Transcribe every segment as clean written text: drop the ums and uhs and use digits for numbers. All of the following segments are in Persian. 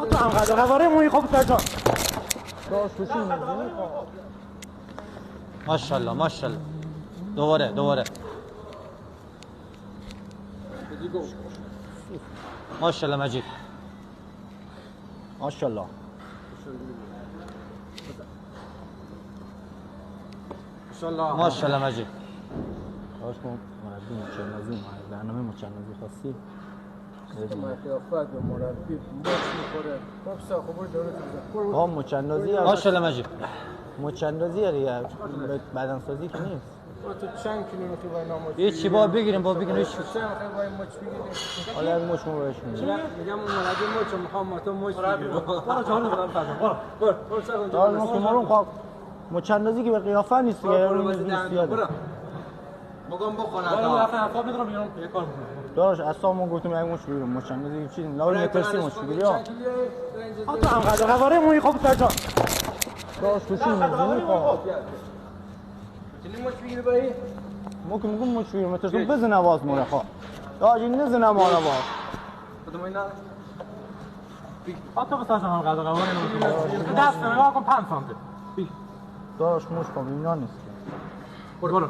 تو هم قدر قواره موی خوب سرجان داشت بشین میزنی ماشاءالله ماشاءالله دوباره ماشاءالله مجید ماشاءالله ماشاءالله مجید داشت مربی مچنازی برنامه مچنازی خواستی قیافت به مربی ماچ میخوره خب خبر داره ها مچنازی ماشاءالله مجید مچندازی دیگه بدنسازی که نیست تو چند کیلو میخوای با اینا ماچ یه چی با بگیریم چند میخوای با ماچ بگیریم حالا یک مچ مو بهش میدیم میگم اون مربی ماچ میخوام تو ماچ بگیری برو جان برام فهمم برو سر دار ما کمرون خواب مچندازی که به قیافه نیست دیگه اون نیست یاد بگم بخوره برو رفتن حساب می‌کنم میرم یه کار می‌کنم دارش اصلا گفتم یک مچ بگیرم مچندازی چیز لاول مترسی مچ بگیری ها تو هم قدر قواره موی خوب سرجان دارش بشین میزنی خواه چلی ماچ بگیری بایی ما که میگم مچ بگیرم مترسون بزن آواز موره خواه داجی نزن ما آواز خودم اینا تو بساز هم قدر قواره نمی‌کنم دست نگاه کن 5 سانتی دارش مچ کن اینا نیست برو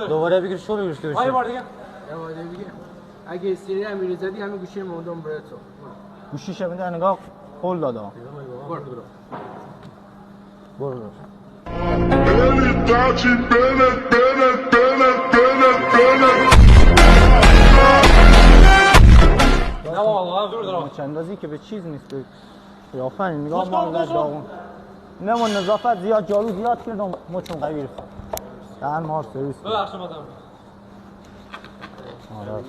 دوباره بگیر شو بگیر که یه بار دیگه اگه سری هم می‌ریزدی همین گوشی موندم برات تو گوشیش بده نگاه قول داده برو نه والله دور دارم مچندازی که به چیز نیست به قیافه نگاه ما زد داغون نه من نظافت زیاد جارو زیاد کردم مچم قوی رسید دهن مار سرویس ببخشید مادام آره